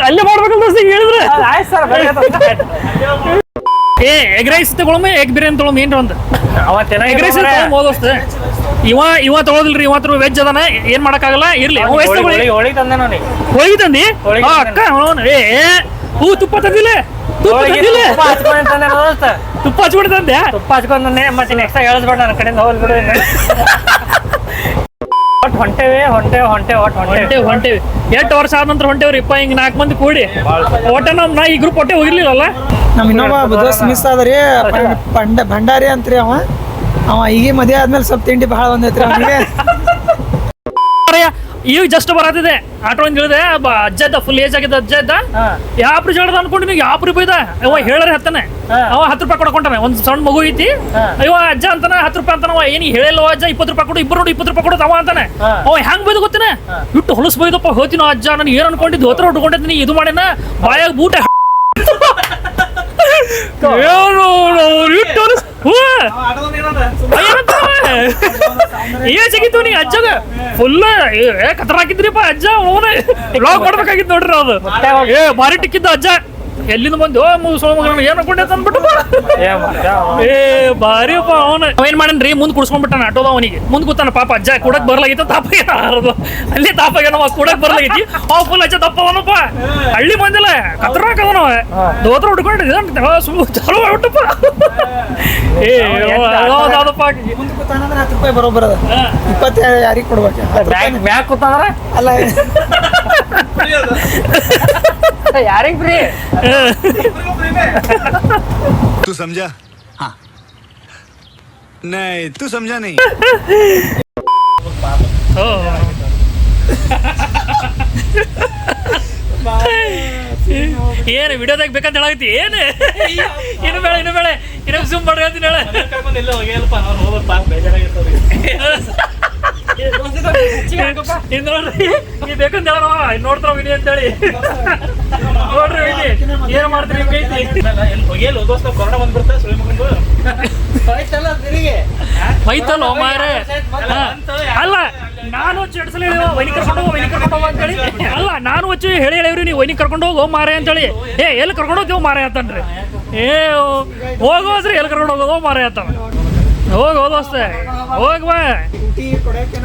A: ಅಲ್ಲೇ ಮಾಡ್ಬೇಕಂತ ಹೇಳಿದ್ರೆ
C: ಆಯ್ತು ಸರ್
A: ಎಗ್ ರೈಸ್ ತಗೊಳಮ್ಮ ಎಗ್ ಬಿರಿಯಾನಿ ತಗೊಳಮ್ಮ ಏನ್ರ ಅಂತ ಎಗ್ ರೈಸ್ ಹೋದೋಸ್ತ ಇವ ತಗೊಳದಿಲ್ರಿ ಇವ ವೆಜ್ ಅದಾನ ಏನ್ ಮಾಡಕ್ಕಾಗಲ್ಲ ಇರ್ಲಿ
C: ಹೋಳಿ ತಂದೆ ನೋಡಿ
A: ಹೋಗಿ ತಂದಿ ಅಕ್ಕ ತುಪ್ಪ ತಂದಿಲ್ಲ ತುಪ್ಪ ಹಚ್ಕೊಂಡು ತಂದೆ
C: ತುಪ್ಪ ಹಚ್ಕೊಂಡು ತಂದೆ ಮತ್ತೆ ನೆಕ್ಸ್ಟ್ ಹೇಳಿಸ್ಬೇಡ ನನ್ನ ಕಡೆಯಿಂದ ಹೋಗ್ಬಿಡು
A: ಹೊಂಟೇವಿ 8 ವರ್ಷ ಆದ ನಂತರ ಹೊಂಟೇವ್ರಿಪ್ಪ ಹಿಂಗ್ 4 ಮಂದಿ ಕೂಡಿ ಒಟ್ಟ ನಾ ಈ ಗ್ರೂಪ್ ಒಟ್ಟೆ ಹೋಗಿರ್ಲಿಲ್ಲ
B: ನಮ್ಮ ಇನ್ನೊಬ್ಬ ದೋಸ್ತ್ ಮಿಸ್ ಆದ್ರಿ ಭಂಡಾರಿ ಅಂತ್ರಿ ಅವ ಈಗ ಮದುವೆ ಆದ್ಮೇಲೆ ಸ್ವಲ್ಪ ತಿಂಡಿ ಬಹಳ ಬಂದೈತ್ರಿ ಅವನಿಗೆ
A: ಈಗ ಜಸ್ಟ್ ಬರತ್ತಿದೆ ಆಟೋ ಅಂತ ಹೇಳಿದೆ ಅಜ್ಜ ಇದ್ದ ಫುಲ್ ಏಜ್ ಆಗಿದ್ದ ಅಜ್ಜ ಇದ್ದ ಯಾಪ್ರಿ ಜಳದ ಅನ್ಕೊಂಡು ನೀವು 50 ರೂಪಾಯಿ ಇದ ಅವ ಹೇಳರಿ ಹತ್ತಾನೆ ಅವ 10 ರೂಪಾಯಿ ಕೊಡ್ಕೊಂತಾನೆ ಒಂದ್ ಸಣ್ಣ ಮಗು ಐತಿ ಅಯ್ಯೋ ಅಜ್ಜ ಅಂತಾನೆ 10 ರೂಪಾಯಿ ಅಂತಾನ ಏನಿ ಹೇಳಿಲ್ಲ ಅಜ್ಜ 20 ರೂಪಾಯಿ ಕೊಡು ಇಬ್ಬರು ನೋಡಿ 20 ರೂಪಾಯಿ ಕೊಡು ಅವ ಅಂತಾನೆ ಅವ ಹೆಂಗ್ ಬೈದು ಗೊತ್ತೇನೆ ಇಟ್ಟು ಹೊಲಸು ಬೈದಪ್ಪ ಹೋತಿನೋ ಅಜ್ಜ ನಾನು ಏನ್ ಅನ್ಕೊಂಡಿದ್ದು ಹೋತ್ರ ಉಟ್ಕೊಂಡಿದ್ದೀನಿ ಇದು ಮಾಡೇನ ಬಾಯಾಗ ಬೂಟ ಏಜಿಗಿತ್ತು ನೀ ಅಜ್ಜಗ ಫುಲ್ ಕತ್ರ ಹಾಕಿದ್ರಿಪ್ಪ ಅಜ್ಜ ಅವನ ಲಾಕ್ ಮಾಡ್ಬೇಕಾಗಿತ್ತು ನೋಡ್ರಿ ಅದು ಭಾರಿ ಟಿಕ್ಕಿದ್ದ ಅಜ್ಜ ಎಲ್ಲಿಂದ ಬಂದು ಏನ್ ಅನ್ಕೊಂಡೆ ಅಂದ್ಬಿಟ್ಟು ಭಾರಿಯಪ್ಪ ಅವನ ಏನ್ ಮಾಡನ್ರಿ ಮುಂದ್ ಕುಡ್ಸ್ಕೊಂಡ್ಬಿಟ್ಟಾನ ಆಟೋದ ಅವನಿಗೆ ಮುಂದ್ ಕೂತಾನ ಪಾಪ ಅಜ್ಜ ಕೂಡಕ್ ಬರ್ಲಾಗಿತ್ತು ತಾಪ ಅಲ್ಲೇ ತಾಪಾಗ್ಯಾನವ ಕೂಡಕ್ ಬರ್ಲಾಗೈತಿ ಅವ್ ಫುಲ್ ಅಜ್ಜ ತಪ್ಪವನಪ್ಪ ಹಳ್ಳಿ ಬಂದಿಲ್ಲ ಕತ್ರ ಹಾಕದನವ ದೋತ್ರ ಹುಡ್ಕೊಂಡು ಚಲೋ ಬಿಟ್ಟಪ್ಪ ಹೌದಪ್ಪ
B: ಮುಂದೆ ಕೂತಾನಂದ್ರೆ 10 ರೂಪಾಯಿ ಬರೋಬ್ಬರ 20 ಯಾರಿಗೆ ಕೊಡ್ಬೇಕು
C: ಬ್ಯಾಗ್ ಕೂತಂದ್ರ
B: ಅಲ್ಲ
C: ಯಾರಿಗೆ ಫ್ರೀ
D: तू समझा हाँ नहीं तू समझा नहीं
A: ಏನು ವಿಡಿಯೋದಾಗ ಬೇಕಂತ ಹೇಳಾಗತಿ ಏನು ಇನ್ನು ಬೇಳೆ ಇನ್ನೊಂದು ಜೂಮ್ ಮಾಡ್ತೀನಿ ಹೇಳ ನೋಡ್ರಿ ಈ ಬೇಕಂತ ಹೇಳವ ನೋಡ್ತಾವ ವಿನಿ ಅಂತೇಳಿ ನೋಡ್ರಿ ವಿನಿ ಏನ್ ಮಾಡ್ತೀರಿ
C: ಕೊರೋನಾ ಬಂದ್ಬಿಡ್ತಾ ಸುಳಿ ಮಗಂದು
A: ಮೈತಲ್ಲ ಮಾರೆ ಅಲ್ಲ ನಾನು ಚಡ್ಸಲ ವೈನಿ ಕರ್ಕೊಂಡು ಹೋಗೋ ಅಂತೇಳಿ ಅಲ್ಲ ನಾನು ಹಚ್ಚಿ ಹೇಳಿವ್ರಿ ನೀವು ವೈನಿ ಕರ್ಕೊಂಡು ಹೋಗೋ ಮಾರೆ ಅಂತೇಳಿ ಎಲ್ಲಿ ಕರ್ಕೊಂಡು ಹೋಗ್ತೀವಿ ಮಾರೆ ಅಂತನ್ರಿ ಹೋಗೋದ್ರಿ ಎಲ್ಲಿ ಕರ್ಕೊಂಡು ಹೋಗೋದು ಮಾರೆ ಅಂತಾನ ಹೋಗೋದು ಅಷ್ಟೇ ಹೋಗ್ ಬಾ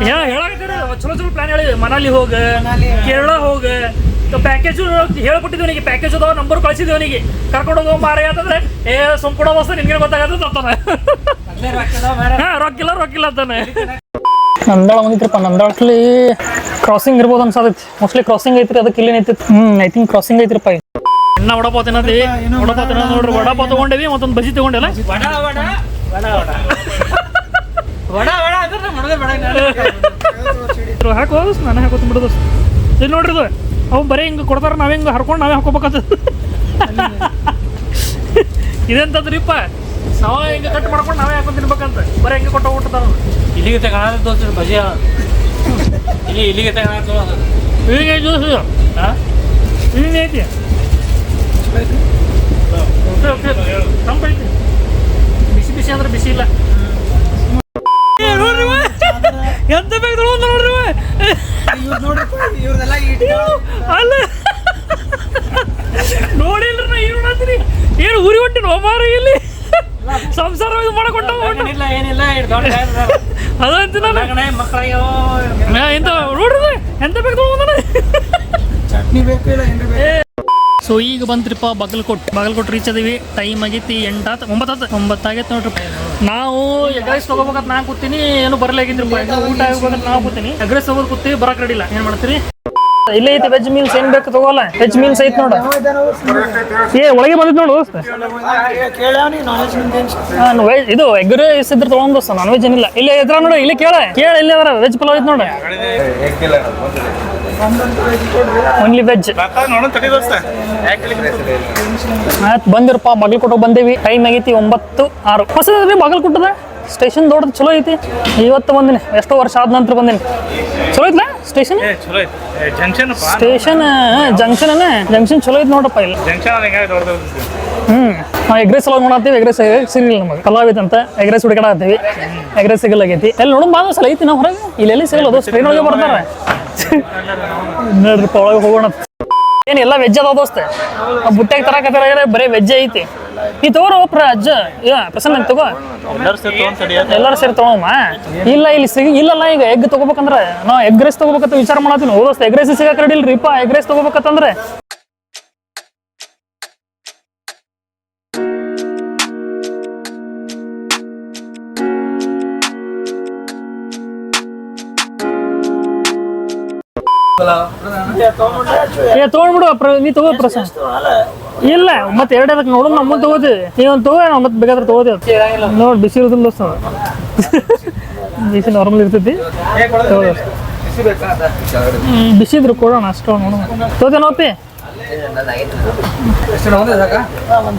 A: ಹೇಳಾಕತ್ತೀರ ಚಲೋ ಚಲೋ ಪ್ಲಾನ್ ಹೇಳಿ. ಮನಾಲಿ ಹೋಗ, ಕೇರಳ ಹೋಗ, ಪ್ಯಾಕೇಜ್ ಹೇಳ್ಕೊಟ್ಟಿದ್ವಿ ಅವನಿಗೆ. ಪ್ಯಾಕೇಜ್ ಅದಾವ, ನಂಬರ್ ಕಳಿಸಿದ್ವಿ ಅವನಿಗೆ. ಕರ್ಕೊಂಡು ಹೋಗೋ ಮಾರ ಅಂತಂದ್ರೆ ಸುಮ್ಕೊಡೋ ವಸ್ತು ನಿನ್ಗೆ ಗೊತ್ತಾಗತ್ತೆ ಅಂತಾನೆ. ರೊಕ್ಕಿಲ್ಲ ಅಂತಾನೆ. ನಂದಾಳ ಬಂದಿತ್ರಪ್ಪ. ನಂದಾಳಲ್ಲಿ ಕ್ರಾಸಿಂಗ್ ಇರ್ಬೋದು ಅನ್ಸತೈತಿ. ಮೋಸ್ಟ್ಲಿ ಕ್ರಾಸಿಂಗ್ ಐತ್ರಿ, ಅದಕ್ಕೆ ಇಲ್ಲಿ ನಿಂತೈತಿ. ಐ ಥಿಂಕ್ ಕ್ರಾಸಿಂಗ್ ಐತ್ರಿಪ್ಪ. ಇನ್ನ ವಡಾಪಾವ್ ತಿನ್ನತಿ. ವಡಾಪಾವ್ ತಿನ್ನ ನೋಡ್ರಿ. ವಡಾಪಾವ್ ತಗೊಂಡೇವಿ, ಮತ್ತೊಂದು ಬಜಿ ತಗೊಂಡಿಲ್ಲ. ಹಾಕೋ ನಾನು ಹಾಕೋತೀನಿ ಬಿಡೋದು. ಇದು ನೋಡ್ರಿ, ಇದು ಅವು ಬರೀ ಹಿಂಗೆ ಕೊಡ್ತಾರೆ, ನಾವೇ ಹಿಂಗೆ ಹರ್ಕೊಂಡು ನಾವೇ ಹಾಕೋಬೇಕಂತ. ಇದೆಂತದ್ರಿಪ್ಪ, ನಾವ ಹಿಂಗೆ ಕಟ್ ಮಾಡ್ಕೊಂಡು ನಾವೇ ಹಾಕೊಂಡು ತಿನ್ಬೇಕಂತ. ಬರೀ ಹಿಂಗೆ ಕೊಟ್ಟು ಹೋಗ್ಬಿಡ್ತಾರ.
C: ಇಲ್ಲಿಗೆ ತಗೋಣ ತೋರಿಸ್ರಿ ಬಜಿ. ಇಲ್ಲಿಗೆ ತಗೋಣ
A: ಈಗ ಜ್ಯೂಸ್ ಹಿಂಗೆ ಐತಿ. ತಂಪೈತಿ. ಬಿಸಿ ಬಿಸಿ ಅಂದ್ರೆ ಬಿಸಿ ಇಲ್ಲ. ನೋಡ್ರಿ ಎಂತ ಬೇಕು ನೋಡ್ರಿ. ಅಲ್ಲ ನೋಡಿಲ್ರಿ ನಾ ಏನು ಮಾಡ್ತೀನಿ. ಏನು ಊರಿ ಹೊಂಟಿನ ಮಾರ ಇಲ್ಲಿ ಸಂಸಾರ ಇದು ಮಾಡಕೊಟ್ಟ
C: ಏನಿಲ್ಲ
A: ಅದಂತ
C: ಮಕ್ಕಳಿಗೆ
A: ಎಂತ ನೋಡ್ರಿ ಎಂತ ಬೇಕು
B: ಚಟ್ನಿ ಬೇಕು ಇಲ್ಲ ಏನ್ರಿ ಬೇಕು.
A: ಸೊ ಈಗ ಬಂತ್ರಿಪ್ಪ ಬಾಗಲಕೋಟ್ ರೀಚ್ ಅದೀವಿ. ಟೈಮ್ ಆಗೈತಿ 9 ಆಗೈತೆ ನೋಡ್ರಿ. ನಾವು ಎಗ್ ರೈಸ್ ತೊಗೋಬೇಕಂತ ನಾ ಕೂತೀನಿ, ಏನು ಬರಲಾಗಿದ್ರಿಪ್ಪ. ಊಟ ಆಗ್ಬೇಕಂತ ನಾವು ಕೂತೀನಿ. ಎಗ್ ರೈಸ್ ತೊಗೋದು ಕೂತೀವಿ, ಬರಕ್ ರೆಡಿ ಇಲ್ಲ. ಏನು ಮಾಡ್ತೀರಿ? ಇಲ್ಲೇ ಐತಿ ವೆಜ್ ಮೀಲ್ಸ್. ಏನ್ ಬೇಕು ತಗೋಲ್ಲ, ವೆಜ್ ಮೀಲ್ಸ್ ಐತಿ ನೋಡ. ಒಳಗೆ ಬಂದಿದ್ ನೋಡು. ವೆಜ್ ಇದು ಎಗ್ ರೈಸ್ ಇದ್ರೆ ತೊಗೊಂಡ್ ದೋಸ್ತ, ನಾನ್ ವೆಜ್ ಏನಿಲ್ಲ. ಇಲ್ಲಿ ಎದ್ರ ನೋಡು, ಇಲ್ಲಿ ಕೇಳ ಇಲ್ಲಿ ಅದ್ರ ವೆಜ್ ಪಲಾವ್ ಐತಿ ನೋಡ. Only veg. ಆಯ್ತು ಬಂದಿರಪ್ಪ. ಬಾಗಲಕೋಟೆ ಬಂದೇವಿ. ಟೈಮ್ ಆಗೈತಿ 9:06. ಹೊಸದ್ರಿ ಬಾಗಲಕೋಟದ ಸ್ಟೇಷನ್. ದೊಡ್ಡದು ಚಲೋ ಐತಿ. ಇವತ್ತು ಬಂದಿನಿ, ಎಷ್ಟೋ ವರ್ಷ ಆದ ನಂತರ ಬಂದಿನಿ. ಚಲೋ ಐತ್ಲಾ ಸ್ಟೇಷನ್? ಜಂಕ್ಷನ್ ಚಲೋ ಐತಿ ನೋಡಪ್ಪ. ಇಲ್ಲ ನಾವು ಎಗ್ ರೈಸ್ ನೋಡತ್ತೀವಿ. ಎಗ್ ರೈಸ್ ಸಿಗಲಿಲ್ಲ ನಮಗೆ. ಪಲಾವ್ ಐತಂತ ಎಗ್ ರೈಸ್ ಹುಡುಕಾಡತ್ತೀವಿ. ಎಗ್ ರೈಸ್ ಸಿಗಲಾಗೈತಿ. ಎಲ್ಲಿ ನೋಡೋಣ ಬಾ ಸಲ ಐತಿ ನಾವು ಹೊರಗೆ. ಇಲ್ಲೆಲ್ಲಿ ಸಿಗಲ್ಲ, ಅದು ಟ್ರೈನ್ ಒಳಗೆ ಬರ್ತಾರೆ. ನೋಡ್ರಿಪ್ಪ ಒಳಗೆ ಹೋಗೋಣ. ಏನಿಲ್ಲ ವೆಜ್ ಅದಾವ ದೋಸ್ತ. ಬುಟ್ಟಾಗ ತರಕತ್ತಾರ, ಬರೀ ವೆಜ್ ಐತಿ. ನೀ ತಗೋರ ಅಜ್ಜ ಪ್ರಸನ್ನ ತಗೋ. ಎಲ್ಲರೂ ಸೇರಿ ತಗೋಮ್ಮ. ಇಲ್ಲ ಇಲ್ಲಿ ಇಲ್ಲಲ್ಲ. ಈಗ ಎಗ್ ತಗೋಬೇಕಂದ್ರೆ ನಾವು ಎಗ್ ರೈಸ್ ತಗೋಬೇಕಂತ ವಿಚಾರ ಮಾಡತ್ತೀನಿ. ದೋಸ್ತ ಎಗ್ ರೈಸ್ ಸಿಗಕ್ಕೆ ರೆಡಿ ಇಲ್ರಿಪ್ಪ. ಎಗ್ ರೈಸ್ ತಗೋಬೇಕಂತಂದ್ರೆ ತಗೊಂಡ್ಬಿಡು. ನೀ ತಗೋ ಪ್ರಸನ್ನ. ಇಲ್ಲ ಮತ್ತೆ ಎರಡು ಅದಕ್ಕೆ ನೋಡು. ನಮ್ಮನ್ನು ತಗೋತೀವಿ. ನೀವೊಂದು ತಗೋ, ನಾವು ಮತ್ತೆ ಬೇಕಾದ್ರೆ ತಗೋತೀವಿ. ನೋಡಿ ಬಿಸಿ ಇರೋದಿಲ್ಲ ದೋಸ್ತ. ಬಿಸಿ ನಾರ್ಮಲ್ ಇರ್ತೈತಿ. ಬಿಸಿ ಇದ್ರು ಕೊಡೋಣ ಅಷ್ಟು. ನೋಡೋಣ ತಗೋತೇನೋಪಿ.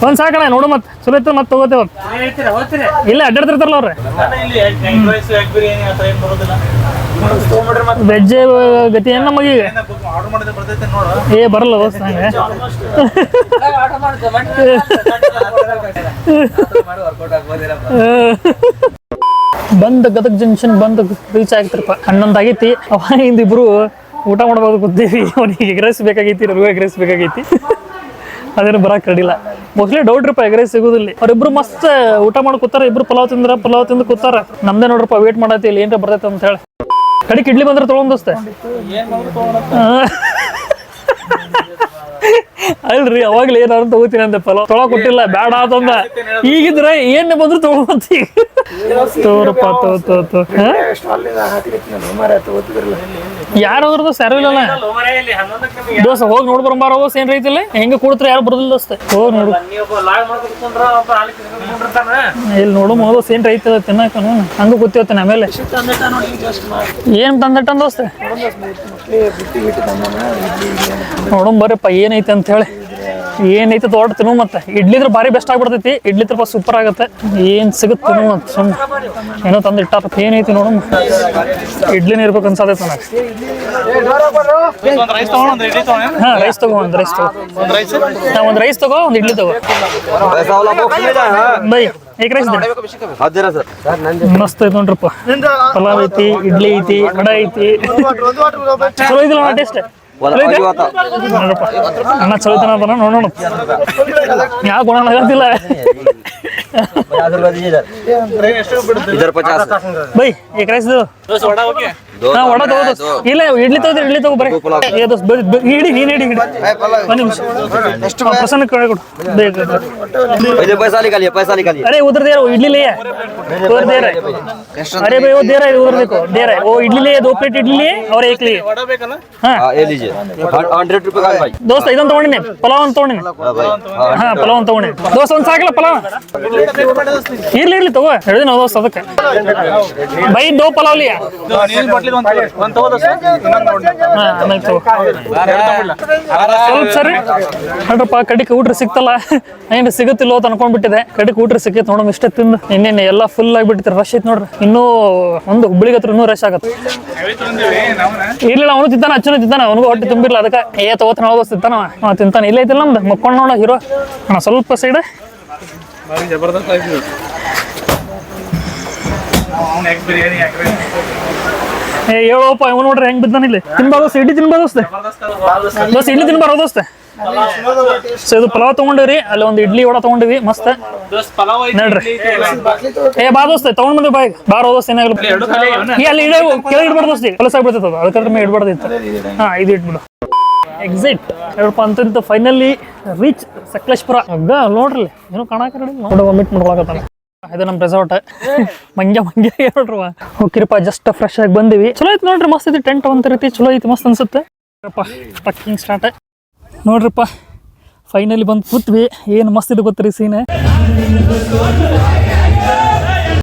A: ಒಂದ್ ಸಾಕಣ ನೋಡು. ಮತ್ತೆ ಚಲೋ ಇತ್ತು ಮತ್ತೆ ತಗೋತೇವ. ಇಲ್ಲ ಅಡ್ಡಾಡ್ತಿರ್ತಾರಲ್ಲ ಅವ್ರೆ. ವೆಜ್ ಗತಿ ಏನ್ ನಮಗೀಗ ಬರಲ್ಲ ದೋಸ್ತ. ಹಂಗೆ ಗದಗ ಜಂಕ್ಷನ್ ರೀಚ್ ಆಗ್ತಿರಪ್ಪ. 11 ಆಗೈತಿ. ಅವಾಗಿಂದ ಇಬ್ರು ಊಟ ಮಾಡ್ಬೋದು ಕೂತೀವಿ. ಅವನಿಗೆ ಎಗ್ ರೈಸ್ ಬೇಕಾಗೈತಿ, ನನಗೂ ಎಗ್ ರೈಸ್ ಬೇಕಾಗೈತಿ. ಅದೇನು ಬರಕ್ ರೆಡಿಲ್ಲ. ಮೋಸ್ಟ್ಲಿ ಡೌಟ್ ರೀಪ ಎಗ್ ರೈಸ್ ಸಿಗೋದಿಲ್ಲ. ಅವ್ರಿಬ್ರು ಮಸ್ತ್ ಊಟ ಮಾಡಿ ಕೂತಾರ. ಇಬ್ರು ಪಲಾವ್ ತಿಂದು ಕೂತಾರ. ನಮ್ದೇ ನೋಡ್ರಪ್ಪ ವೇಟ್ ಮಾಡತ್ತಿ ಇಲ್ಲಿ ಏನ್ರ ಬರ್ತೈತೆ ಅಂತ ಹೇಳಿ. ಕಡಿಕ್ ಇಡ್ಲಿ ಬಂದ್ರೆ ತೊಗೊಂಡ್ ದೋಸ್ತೆ. ಅಲ್ರಿ ಅವಾಗ್ಲೇ ಏನಾದ್ರು ತಗೋತೀನಿ ಅಂತ ಪಲಾವ್ ತೊಗೊಳಕ್ ಕೊಟ್ಟಿಲ್ಲ, ಬೇಡ ಅಂತಂದ. ಈಗಿದ್ರೆ ಏನ್ ಬಂದ್ರು ತಗೊಂಡ್ಬಂತಿ. ತೋರಪ್ಪ ತೋ ಯಾರಾದ್ರದ್ದು ಸರಿ ಇಲ್ಲ ದೋಸ್ತ. ಹೋಗಿ ನೋಡ್ ಬರಂಬಾರ. ಏನ್ ರೈತಿಲ್ಲ ಹೆಂಗ ಕೂಡ್ತಾರೆ ಯಾರು ಬರೋದಿಲ್ಲ ದೋಸ್ತ. ಹೋಗಿ ನೋಡು. ಇಲ್ಲಿ ನೋಡು ದೋಸ್ತ ಏನ್ ರೈತಿಲ್ಲ ತಿನ್ನಕ. ಹಂಗ ಗೊತ್ತಿರ್ತಾನೆ. ಆಮೇಲೆ ಏನ್ ತಂದಟ್ಟನ್ ದೋಸ್ತ ನೋಡು ಬರಪ್ಪ ಏನೈತೆ ಅಂತ ಹೇಳಿ. ಏನೈತೆ ದೊಡ್ಡ ತಿನ್ನು. ಮತ್ತೆ ಇಡ್ಲಿದ್ರೆ ಭಾರಿ ಬೆಸ್ಟ್ ಆಗ್ಬಿಡ್ತೈತಿ. ಇಡ್ಲಿ ತರ ಸೂಪರ್ ಆಗತ್ತೆ. ಏನ್ ಸಿಗುತ್ತೆ ತಿನ್ನು ಅಂತ ಸುಮ್ಮನೆ ಏನೋ ತಂದು ಇಟ್ಟಾರ. ಏನೈತಿ ನೋಡು. ಇಡ್ಲಿನ ಇರ್ಬೇಕು ಅನ್ಸತೈತೆ ನನಗೆ. ಹಾ ರೈಸ್ ತಗೋ. ಒಂದ್ ರೈಸ್ ತಗೋ, ಒಂದ್ ಇಡ್ಲಿ ತಗೋ. ಬೈ ಏಕ್ ರೈಸ್ ಮಸ್ತ್ ಐತಿ ನೋಡ್ರಪ್ಪ. ಪಲಾವ್ ಐತಿ, ಇಡ್ಲಿ ಐತಿ, ವಡ ಐತಿ. ಚಲೋ ಐತಿಲ್ಲ ಟೇಸ್ಟ್. ಅಣ್ಣ ಚಲೋ ಐತನ ನೋಡೋಣ. ಯಾವ ಗುಣ ಆಗತ್ತಿಲ್ಲ.
E: इधर 50
A: ಬೈ एक राइस दो हाँ वड़ा दो दोस्त ಇಲ್ಲ ಇಡ್ಲಿ ತಗೋ ಬರೀ ಏ ದೋಸ್ತ್ ಇಡಿ ನೀನು ಇಡಿ ಒಂದು ನಿಮಿಷ ಪ್ರಸನ್ನ ಕೊಡು ಬೇಗ
E: पहले पैसा निकालिए
A: अरे उधर दे रहा हूँ इडली ले उधर दे रहा है अरे भाई वो दे रहा है उधर देखो दे रहा है वो इडली ले 2 प्लेट इडली ले और एक लिए हाँ
E: ये लीजिए 100 रुपए का भाई
A: दोस्त ಇದೊಂದು ತಗೊಂಡಿನಿ ಪಲಾವ್ ಅಂತ ತಗೊಂಡಿನಿ ಹಾ ಪಲಾವ್ ಅಂತ ತಗೊಂಡಿನಿ ದೋಸ್ತ್ ಒಂದು ಸಾಕಲ್ಲ ಪಲಾವ್ ಇರ್ಲಿ ತಗೋ ಹೇಳಿದ್ನ ದೋಸ್ತ್ ಅದಕ್ಕೆ ಬೈ 2 ಪಲಾವ್ ಲಿಯಾ ಹಾ ಆಮೇಲೆ ತಗೋ ಸ್ವಲ್ಪ ಸರಿ ನೋಡ್ರಪ್ಪ ಕಡಿಕೆ ಊಟ ಸಿಕ್ತಲ್ಲ ಏನು ಸಿಗುತ್ತಿಲ್ಲ ಅಂತ ಅನ್ಕೊಂಡ್ಬಿಟ್ಟಿದೆ ಕಡಿಕೆ ಊಟ ಸಿಕ್ಕೈತೆ ನೋಡಮ್ ಇಷ್ಟೇ ತಿಂದು ಇನ್ನೇನು ಎಲ್ಲ ಫುಲ್ ಆಗಿಬಿಟ್ಟಿದೆ ರಶ್ ಐತೆ ನೋಡ್ರಿ ಇನ್ನೂ ಒಂದು ಹುಬ್ಳಿಗೆ ಹತ್ರ ಇನ್ನೂ ರಶ್ ಆಗತ್ತೆ ಇಲ್ಲ ಅವನು ತಿಂತಾನ ಅಚ್ಚನು ತಿಂತಾನ ಅವನಿಗೂ ಹೊಟ್ಟೆ ತುಂಬಿರ್ಲ ಅದಕ್ಕೆ ತಗೋತಾನ ಹೋದ ತಿಂತಾನ ತಿಂತಾನೆ ಇಲ್ಲ ಐತಿಲ್ಲ ನಮ್ದು ಮಕ್ಕೊಂಡು ನೋಡ ಹೀರೋ ಅಣ್ಣ ಸ್ವಲ್ಪ ಸೈಡ್ ಹೇಳೋಪ್ಪ ಇವ್ ನೋಡ್ರಿ ಹೆಂಗ್ ಬಿದ್ದಾನ ಇಲ್ಲಿ ತಿನ್ಬಾ ದೋಸ್ತ ಇಡ್ಲಿ ತಿನ್ಬಾ ದೋಸ್ತ ಇಡ್ಲಿ ತಿನ್ಬಾರ ದೋಸ್ತ ಸೊ ಇದು ಪಲಾವ್ ತಗೊಂಡಿವ್ರಿ ಅಲ್ಲಿ ಒಂದು ಇಡ್ಲಿ ವಡ ತಗೊಂಡಿವಿ ಮಸ್ತ್ ನೋಡ್ರಿ ಬಾ ದೋಸ್ತ ತಗೊಂಡ್ ಬಂದ್ರಿ ಬಾಯ್ ಬಾರೋ ದೋಸ್ತ ಏನಾಗಲ್ಲ ಅಲ್ಲಿ ಇಡ ಕೆಳಗೆ ಇಡ್ಬಾರ್ದು ದೋಸ್ತಿ ಹೊಲಸ ಆಗ್ಬಿಡ್ತದ ಅದಕ್ಕೆ ಮೇಲೆ ಇಡ್ಬಾರ್ದಿತ್ತು ಹಾ ಇದು ಇಟ್ಬಿಡು ಎಕ್ಸಿಟ್ ಹೇಳಪ್ಪ ಅಂತ ಫೈನಲಿ ರೀಚ್ ಸಕಲೇಶ್ಪುರ ನೋಡ್ರಿ ಏನೋ ಕಾಣಕ ನೋಡಿ ವಮಿಟ್ ಮಾಡ್ಕೊಳಕತ್ತಾನ ಇದು ನಮ್ಮ ರೆಸಾರ್ಟ್ ಮಂಗ್ಯ ಹೇಳ್ರವ ಹೋಗಿರಪ್ಪ ಜಸ್ಟ್ ಫ್ರೆಶ್ ಆಗಿ ಬಂದಿವಿ ಚಲೋ ಐತಿ ನೋಡ್ರಿ ಮಸ್ತ್ ಐತಿ ಟೆಂಟ್ ಒಂದ್ ರೀತಿ ಚಲೋ ಐತಿ ಮಸ್ತ್ ಅನ್ಸುತ್ತೆ ಟ್ರಕ್ಕಿಂಗ್ ಸ್ಟಾರ್ಟ್ ನೋಡ್ರಿಪ್ಪ ಫೈನಲಿ ಬಂದು ಕೂತ್ವಿ ಏನು ಮಸ್ತ್ ಇದು ಗೊತ್ತ್ರಿ ಸೀನ್